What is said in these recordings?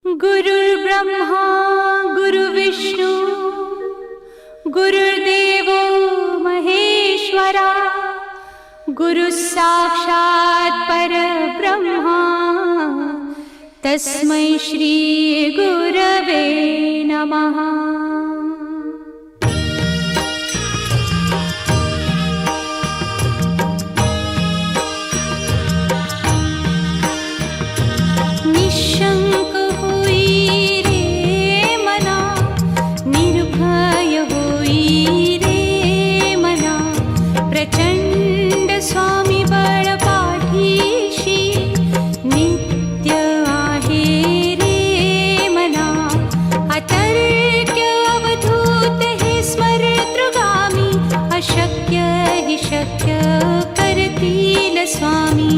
गुरुर्ब्रह्मा गुरुर्विष्णू गुरुर्देवो महेश्वरा गुरुः साक्षात् परब्रह्मा तस्मै श्री गुरवे नमः। निशंक होई रे मना, निर्भय होई रे मना, प्रचंड स्वामी बळ पाठीशी नित्य आहे रे मना। अतर्क्य अवधूत हे स्मरतृगामी, अशक्य हि शक्य करतील स्वामी।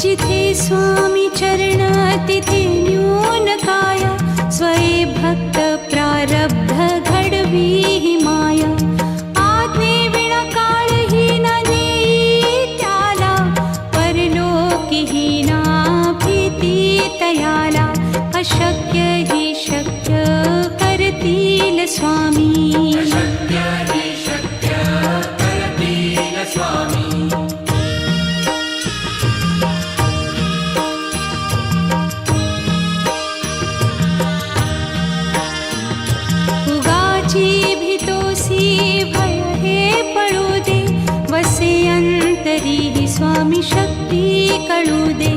जिथे स्वामी चरण तिथे न्यून काय, स्वये भक्त प्रारब्ध घडवी ही माया। आज्ञे विना काळही न नेई त्याला, परलोकी ही ना भीती तयाला। अशक्य ही शक्य करतील स्वामी। अंतरी ही स्वामी शक्ती कळू दे।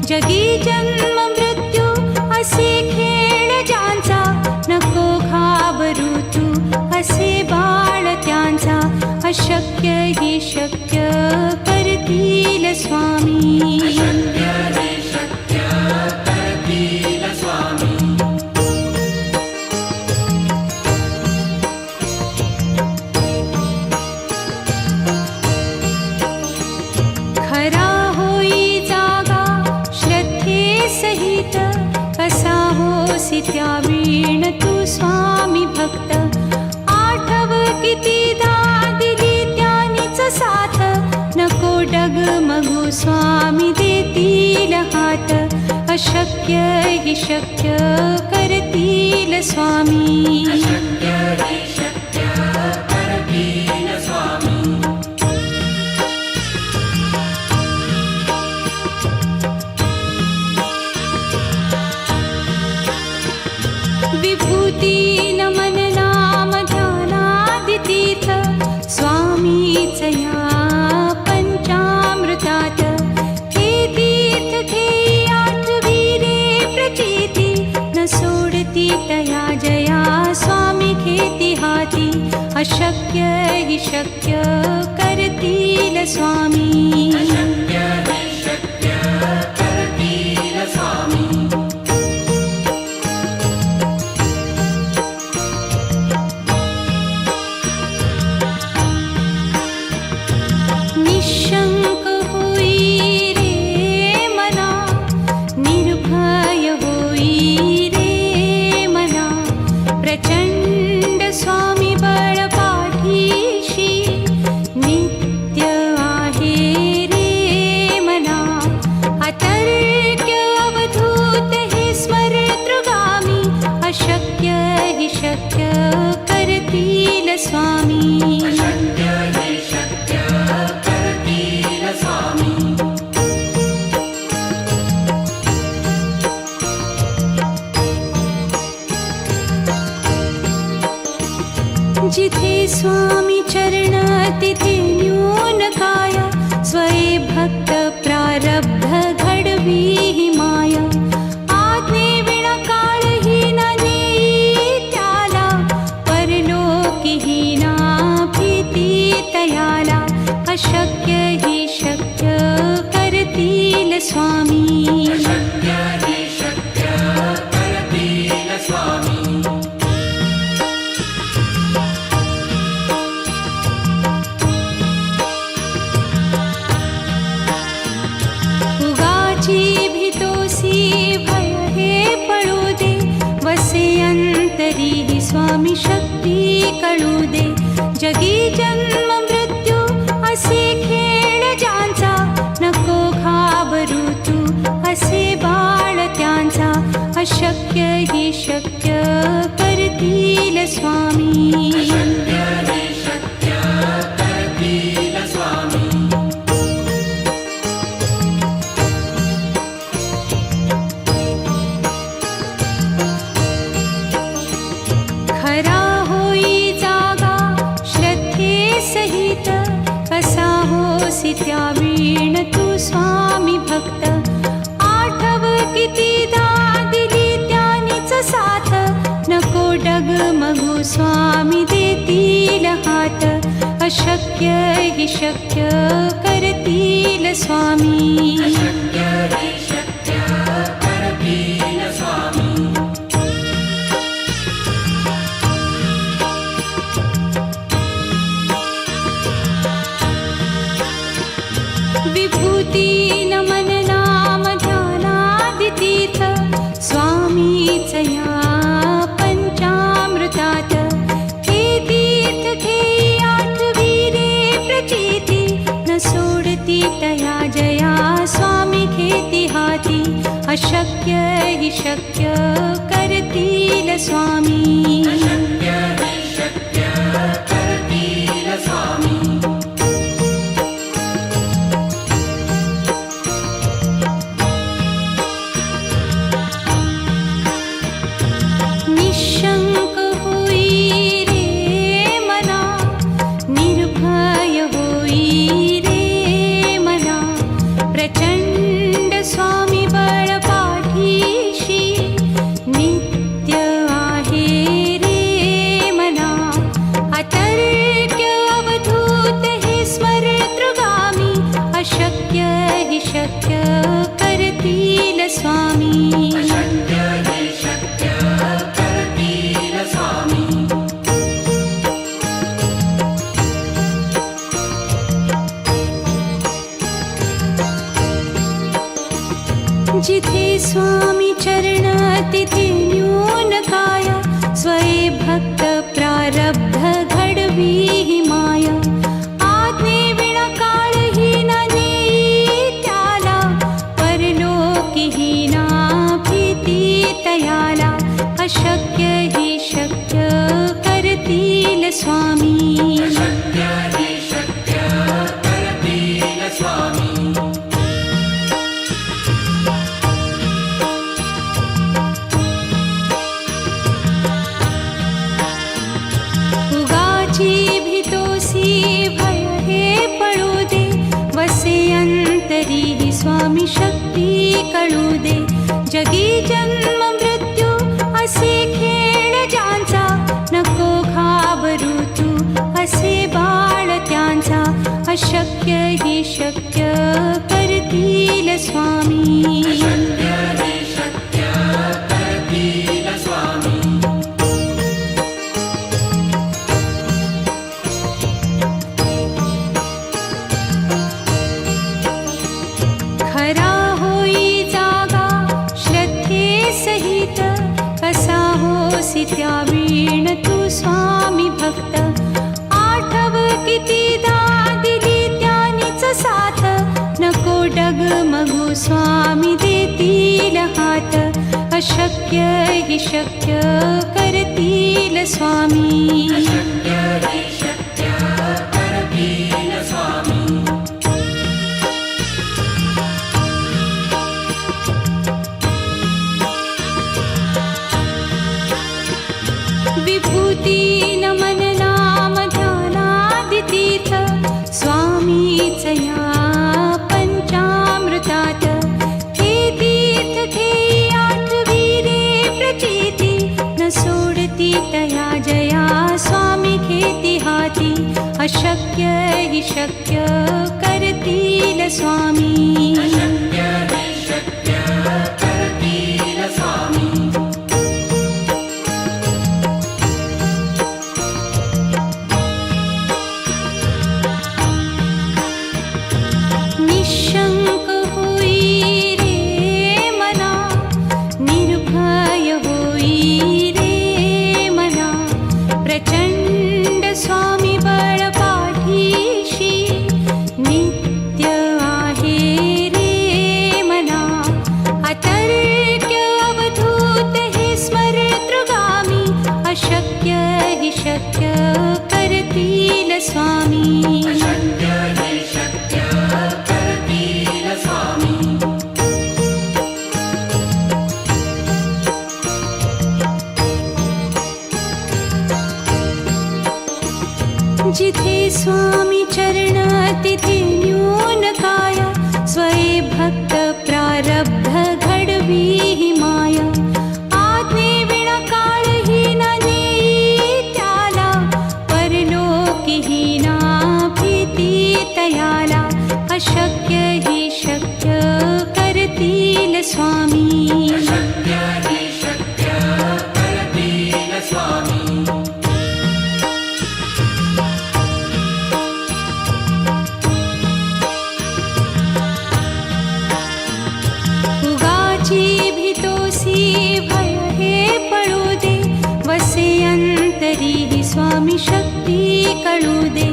जगी जन्म मृत्यू असे खेळ ज्यांचा, नको घाबरू तू असे बाळ त्यांचा। अशक्य ही शक्य करतील स्वामी। खरा होई जागा श्रद्धे सहित, कसा होसी त्या वीण तू स्वामी भक्त। आठव कितीदा दिली त्यानीच साथ, नको डगमगू स्वामी देतील हात। अशक्य हि शक्य करतील स्वामी। विभूती नमन नाम ध्यानादितीर्थ, स्वामीच या पंचामृतात। हे तीर्थ घेई आठवी रे प्रचिती, न सोडती तया जया स्वामी घेती हाती। अशक्य हि शक्य करतील स्वामी। निशंक होई रे मना, निर्भय होई रे मना, प्रचंड स्वामी बळ पाठीशी नित्य आहे रे मना। अतर्क्य अवधूत हे स्मरतृगामी, अशक्य हि शक्य करतील स्वामी। जिथे स्वामी चरण तिथे न्यून काय, स्वये भक्त प्रारब्ध घडवी ही माया। आज्ञे विना काळही न नेई त्याला, परलोकी ही ना भीती तयाला। अशक्य ही शक्य करतील स्वामी। उगाची भीतोसी भय हे पळू दे, वसे अंत अंतरी स्वामी शक्ती कळू दे. जगी जन्म मृत्यू असे खेळ ज्यांचा, नको घाबरू तू असे बाळ त्यांचा. अशक्य ही शक्य करतील स्वामी. खरा होई जागा श्रद्धे सहित, कसा होसी त्या वीण तू स्वामी भक्त. आठव कितीदा दिली त्यानीच साथ, नको डगमगू स्वामी देतील हात. अशक्य ही शक्य करतील स्वामी. विभूती नमन नाम ध्यानादितीर्थ, स्वामीच या पंचामृतात. हे तीर्थ घेई आठवी रे प्रचिती, न सोडती तया जया स्वामी घेती हाती. अशक्य ही शक्य करतील स्वामी. निशंक होई रे मना, निर्भय होई रे मना. प्रचंड स्वामी बळ पाठीशी, नित्य आहे रे मना. अतर्क्य अवधूत हे स्मरतृगामी, अशक्य हि शक्य करतील स्वामी. जिथे स्वामी चरण तिथे न्यून काया, स्वये भक्त प्रारब्ध घडवी ही माया. आज्ञे विना काळही न नेई त्याला, परलोकी ही ना भीती तयाला. अशक्य ही शक्य करतील स्वामी. भय हे पळू दे, वसे अंतरी स्वामी शक्ती कळू दे. जगी जन्म मृत्यू असे खेळ ज्यांचा, नको घाबरू तू असे बाळ त्यांचा. अशक्य ही शक्य करतील स्वामी. खरा होई जागा श्रद्धे सहित, कसा होसी त्या वीण तू स्वामी भक्त. आठव कितीदा दिली त्यानीच साथ, नको डगमगू स्वामी देतील हात. अशक्य हि शक्य करतील स्वामी. विभूती नमन नाम ध्यानादितीर्थ, स्वामीच या पंचामृतात. हे तीर्थ घेई आठवी रे प्रचिती, न सोडती तया जया स्वामी घेती हाती. अशक्य हि शक्य करतील स्वामी. निशंक होई रे मना, निर्भय होई रे अशक्य हि शक्य करतील स्वामी. अशक्य हि शक्य करतील स्वामी. जिथे स्वामी चरण तिथे न्यून काय. स्वये भक्त प्रारब्ध घडवी हि माया. आज्ञे विना काळही न नेई त्याला. परलोकीही ना भीती तयाला. अशक्य हि शक्य करतील स्वामी. अशक्य हि शक्य करतील स्वामी. भय हे पळू दे. वसे अंतरी हि स्वामी शक्ती कळू दे.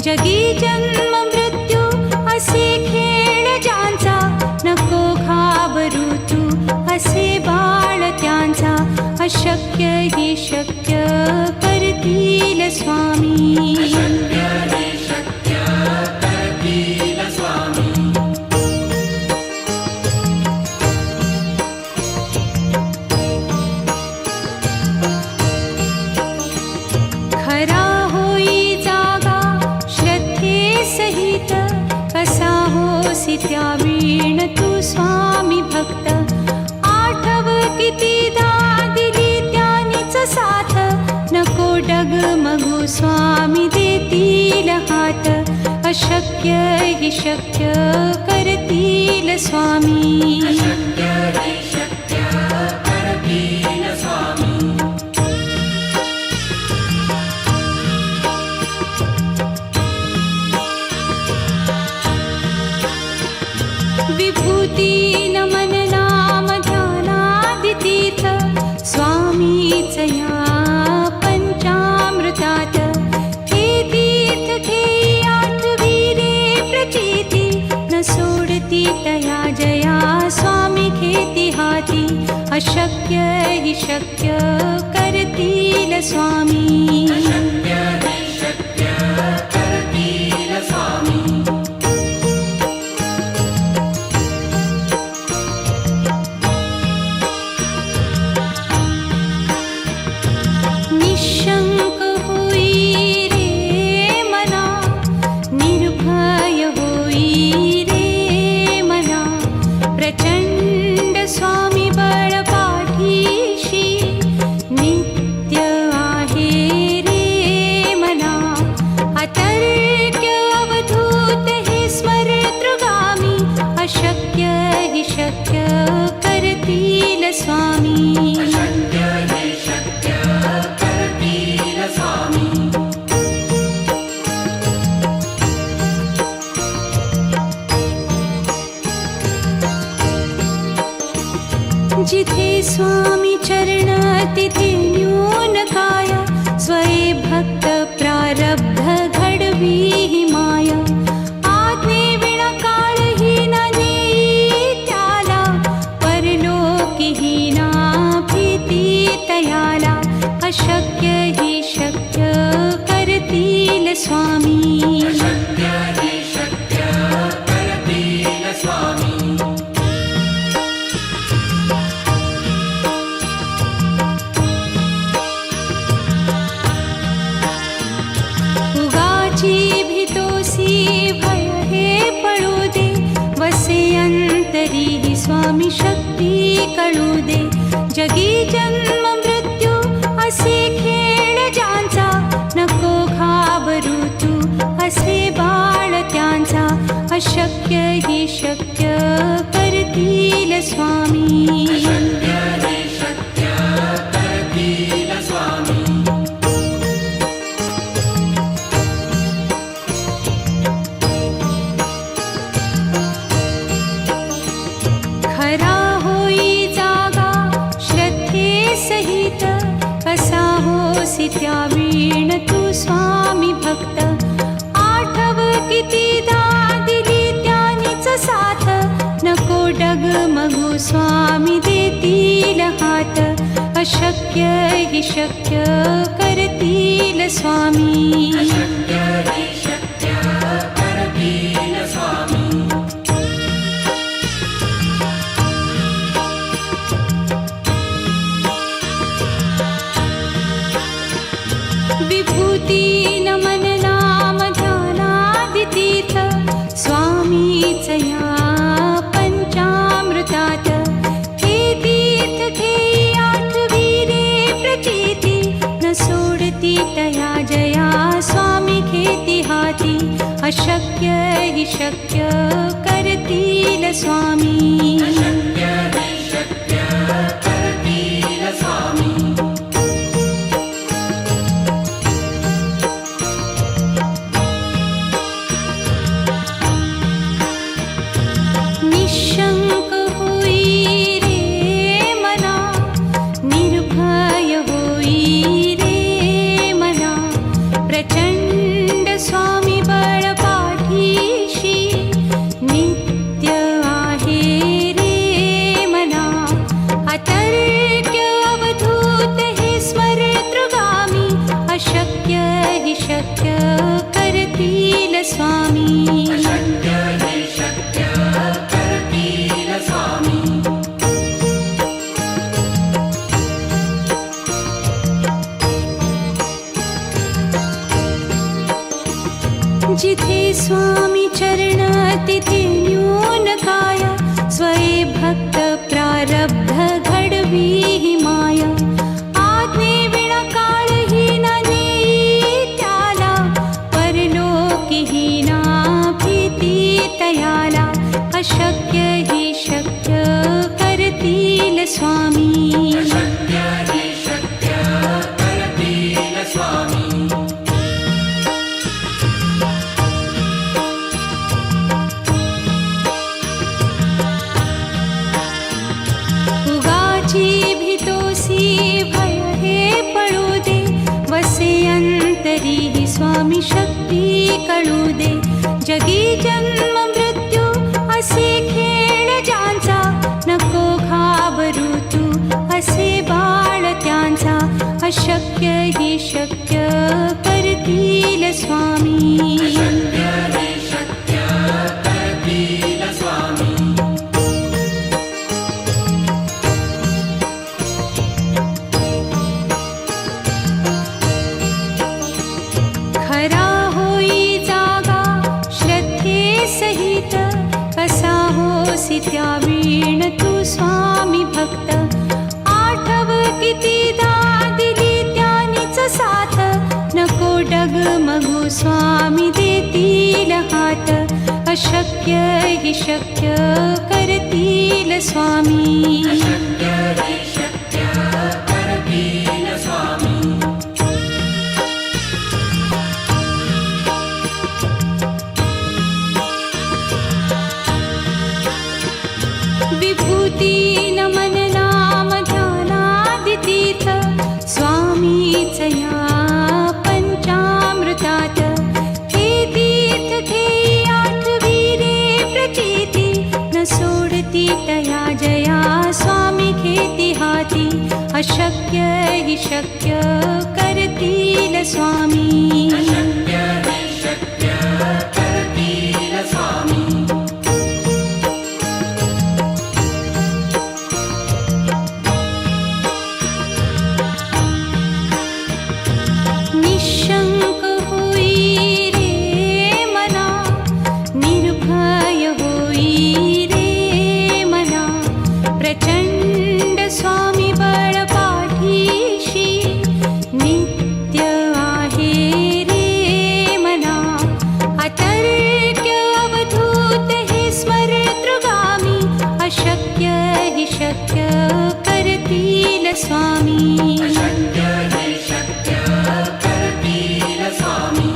जगी जन्म मृत्यू असे खेळ ज्यांचा. नको घाबरू तू असे बाळ त्यांचा. अशक्य हि शक्य करतील स्वामी. अशक्य हि शक्य करतील स्वामी. खरा होई जागा श्रद्धे सहित. कसा होसी त्या वीण तू स्वामी भक्त. आठव कितीदा दिली त्यानीच साथ. नको डगमगू स्वामी देतील हात. अशक्य हि शक्य करतील स्वामी. अशक्य हि शक्य करतील स्वामी. विभूती नमन नाम ध्यानादि तीर्थ. स्वामीच या पंचामृतात. हे तीर्थ घेई आठवी रे प्रचिती. न सोडती तया जया स्वामी घेती हाती. अशक्य हि शक्य करतील स्वामी. अशक्य हि शक्य करतील स्वामी. निशंक होई रे मना. निर्भय होई रे मना. प्रचंड स्वामी बळ पाठीशी. नित्य आहे रे मना. अतर्क्य अवधूत हे स्मरतृगामी. अशक्य हि शक्य करतील स्वामी. अशक्य हि शक्य करतील स्वामी. जिथे स्वामी चरण तिथे न्यून काय. स्वये भक्त प्रारब्ध घडवी हि माया. आज्ञे विना काळही न नेई त्याला. परलोकीही ना भीती तयाला. अशक्य हि शक्य करतील स्वामी. अशक्य हि शक्य करतील स्वामी. उगाची भीतोसी भय हे पळू दे. वसे अंतरी हि स्वामी शक्ती कळू दे. जगी जन्म मृत्यू असे खेळ ज्यांचा. नको घाबरू तू असे बाळ त्यांचा. अशक्य हि शक्य करतील स्वामी. अशक्य हि शक्य करतील स्वामी. खरा होई जागा श्रद्धे सहित. कसा होसी त्या वीण तू स्वामी भक्त. आठव कितीदा दिली त्यानीच साथ. नको डगमगू स्वामी देतील हात. अशक्य अशक्य हि शक्य करतील स्वामी. अशक्य हि शक्य करतील स्वामी. विभूती नमन नाम ध्यानादितीर्थ स्वामीच या पंचामृतात. हे तीर्थ घेई आठविरे प्रचिती न सोडती तया जया स्वामी घेती हाती. अशक्य हि शक्य करतील स्वामी. अशक्य हि शक्य करतील स्वामी. निशंक होई रे मना, निर्भय होई रे मना. प्रचंड स्वामी बळ पाठीशी नित्य आहे रे मना. अतर्क्य अवधूत हे स्मरतृगामी. अशक्य हि शक्य करतील स्वामी. अशक्य हि शक्य करतील स्वामी. जिथे स्वामी चरण तिथे न्यून काय. स्वये भक्त प्रारब्ध घडवी ही माया. आज्ञे विना काळही न नेई त्याला. परलोकीही ना भीती तयाला. अशक्य हि शक्य करतील स्वामी. अशक्य हि शक्य करतील स्वामी. उगाची भीतोसी भय हे पळू दे. वसे अंतरी ही स्वामी शक्ती कळू दे. जगी जन्म मृत्यू असे खेळ ज्यांचा. नको घाबरू तू असे बाळ त्यांचा. अशक्य हि शक्य करतील स्वामी. अशक्य हि शक्य करतील स्वामी. खरा होई जागा श्रद्धे सहित. कसा होसी त्या वीण तू स्वामी भक्त. आठव कितीदा दिली त्यानीच साथ. नको डगमगू स्वामी देतील हात. अशक्य हि शक्य करतील स्वामी. अशक्य हि शक्य करतील स्वामी. विभूती नमन नाम ध्यानादितीर्थ स्वामीच या पंचामृतात. हे तीर्थ घेई आठविरे प्रचिती न सोडती तया जया स्वामी घेती हाती. अशक्य हि शक्य करतील स्वामी. अशक्य हि शक्य करतील स्वामी. निशंक होई रे मना, निर्भय होई रे मना. प्रचंड स्वामी बळ पाठीशी नित्य आहे रे मना. अतर्क्य अवधूत हे स्मरतृगामी. अशक्य हि शक्य करतील स्वामी. अशक्य हि शक्य करतील स्वामी.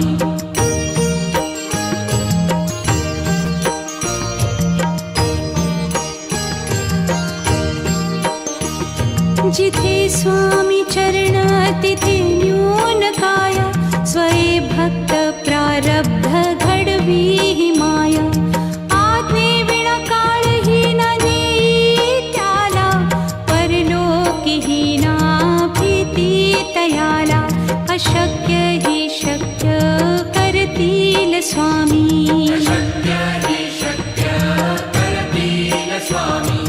जिथे स्वामी चरण तिथे न्यून काय. स्वये भक्त प्रारब्ध घडवी ही माया. आज्ञे विना काळही न नेई त्याला. परलोकीही ना भी स्वामी शक्य हि शक्य करतील स्वामी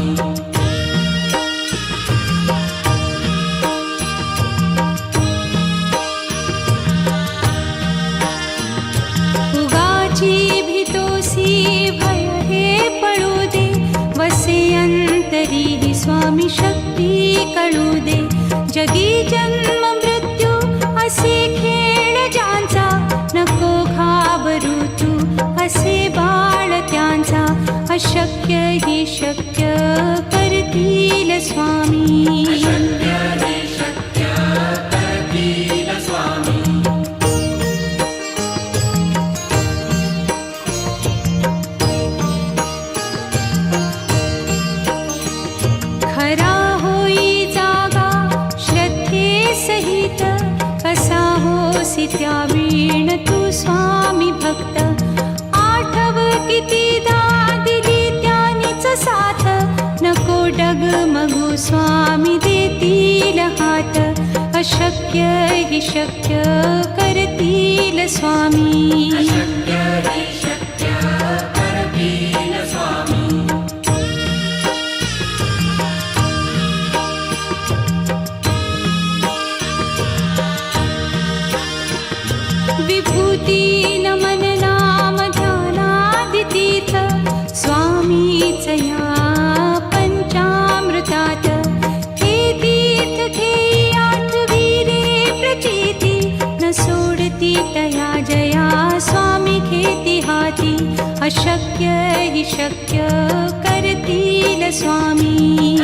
उगाची भीतोसी भय हे पळू दे वसे अंतरी ही स्वामी शक्ती कळू दे जगी जन्म मृत्यू असे खेळ ज्यांचा नको घाबरू तू असे बाळ त्यांचा अशक्य ही शक्य करतील स्वामी शक्य हि शक्य करतील स्वामी खरा होई जागा श्रद्धे सहित कसा होसी त्या वीण तू स्वामी भक्त आठव कितीदा दिली त्यानीच साथ नको डगमगू स्वामी देतील हात अशक्य हि शक्य करतील स्वामी शक्य हि शक्य करतील स्वामी विभूती नमन नाम ध्यानादितीर्थ स्वामीच या पंचामृतात हे तीर्थ घेई आठवी रे प्रचिती न सोडती तया जया स्वामी घेती हाती अशक्य हि शक्य करतील स्वामी